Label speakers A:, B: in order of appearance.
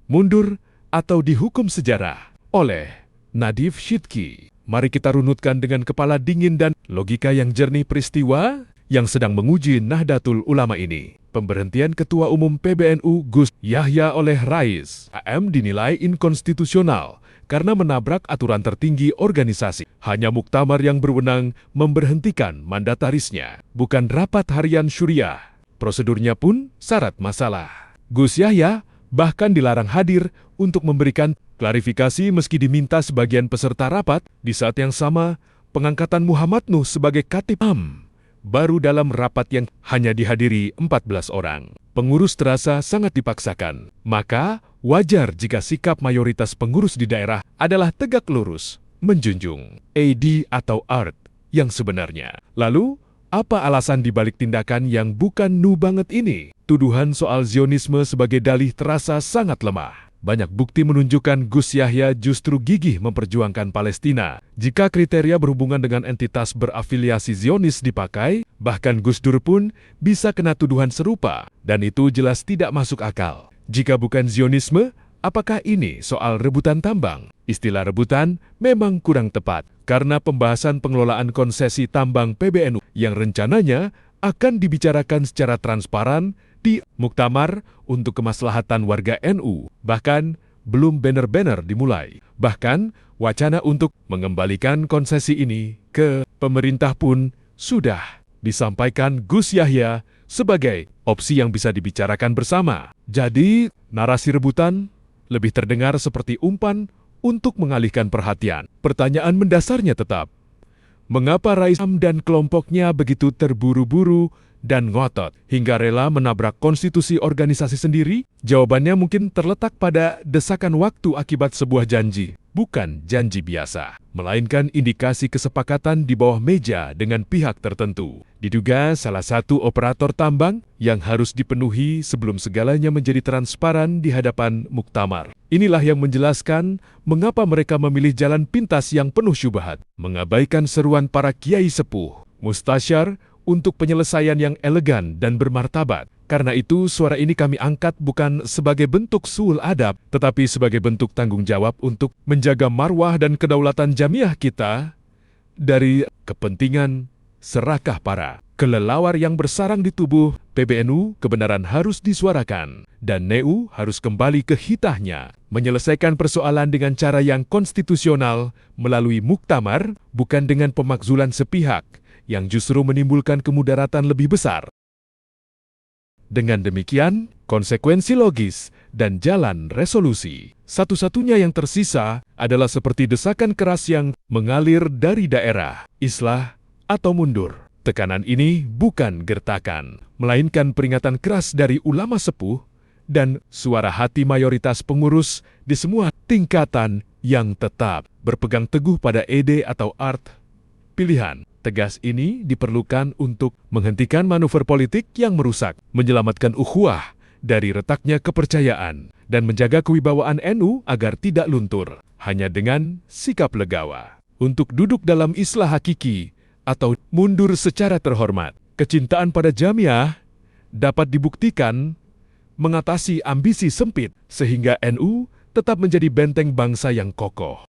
A: mundur, atau dihukum sejarah oleh Nadif Shidki. Mari kita runutkan dengan kepala dingin dan logika yang jernih peristiwa yang sedang menguji Nahdlatul Ulama ini. Pemberhentian Ketua Umum PBNU Gus Yahya oleh Rais AM dinilai inkonstitusional karena menabrak aturan tertinggi organisasi. Hanya muktamar yang berwenang memberhentikan mandatarisnya, bukan rapat harian syuriah. Prosedurnya pun syarat masalah. Gus Yahya bahkan dilarang hadir untuk memberikan klarifikasi meski diminta sebagian peserta rapat. Di saat yang sama, pengangkatan Muhammad Nuh sebagai Khatib baru dalam rapat yang hanya dihadiri 14 orang. Pengurus terasa sangat dipaksakan. Maka, wajar jika sikap mayoritas pengurus di daerah adalah tegak lurus, menjunjung AD atau art yang sebenarnya. Lalu, apa alasan dibalik tindakan yang bukan nu banget ini? Tuduhan soal Zionisme sebagai dalih terasa sangat lemah. Banyak bukti menunjukkan Gus Yahya justru gigih memperjuangkan Palestina. Jika kriteria berhubungan dengan entitas berafiliasi Zionis dipakai, bahkan Gus Dur pun bisa kena tuduhan serupa. Dan itu jelas tidak masuk akal. Jika bukan Zionisme, apakah ini soal rebutan tambang? Istilah rebutan memang kurang tepat, karena pembahasan pengelolaan konsesi tambang PBNU yang rencananya akan dibicarakan secara transparan di muktamar untuk kemaslahatan warga NU. Bahkan belum banner-banner dimulai. Bahkan wacana untuk mengembalikan konsesi ini ke pemerintah pun sudah disampaikan Gus Yahya sebagai opsi yang bisa dibicarakan bersama. Jadi narasi rebutan lebih terdengar seperti umpan untuk mengalihkan perhatian. Pertanyaan mendasarnya tetap, mengapa Rais dan kelompoknya begitu terburu-buru dan ngotot hingga rela menabrak konstitusi organisasi sendiri? Jawabannya mungkin terletak pada desakan waktu akibat sebuah janji. Bukan janji biasa, melainkan indikasi kesepakatan di bawah meja dengan pihak tertentu. Diduga salah satu operator tambang yang harus dipenuhi sebelum segalanya menjadi transparan di hadapan muktamar. Inilah yang menjelaskan mengapa mereka memilih jalan pintas yang penuh syubhat, mengabaikan seruan para kiai sepuh, mustasyar, untuk penyelesaian yang elegan dan bermartabat. Karena itu, suara ini kami angkat bukan sebagai bentuk suul adab, tetapi sebagai bentuk tanggung jawab untuk menjaga marwah dan kedaulatan jamiah kita dari kepentingan serakah para kelelawar yang bersarang di tubuh PBNU. Kebenaran harus disuarakan, dan NU harus kembali ke hitahnya, menyelesaikan persoalan dengan cara yang konstitusional melalui muktamar, bukan dengan pemakzulan sepihak yang justru menimbulkan kemudaratan lebih besar. Dengan demikian, konsekuensi logis dan jalan resolusi satu-satunya yang tersisa adalah seperti desakan keras yang mengalir dari daerah, islah atau mundur. Tekanan ini bukan gertakan, melainkan peringatan keras dari ulama sepuh dan suara hati mayoritas pengurus di semua tingkatan yang tetap berpegang teguh pada ide atau art pilihan. Tegas ini diperlukan untuk menghentikan manuver politik yang merusak, menyelamatkan ukhuwah dari retaknya kepercayaan, dan menjaga kewibawaan NU agar tidak luntur hanya dengan sikap legawa. Untuk duduk dalam islah hakiki atau mundur secara terhormat, kecintaan pada jamiah dapat dibuktikan mengatasi ambisi sempit sehingga NU tetap menjadi benteng bangsa yang kokoh.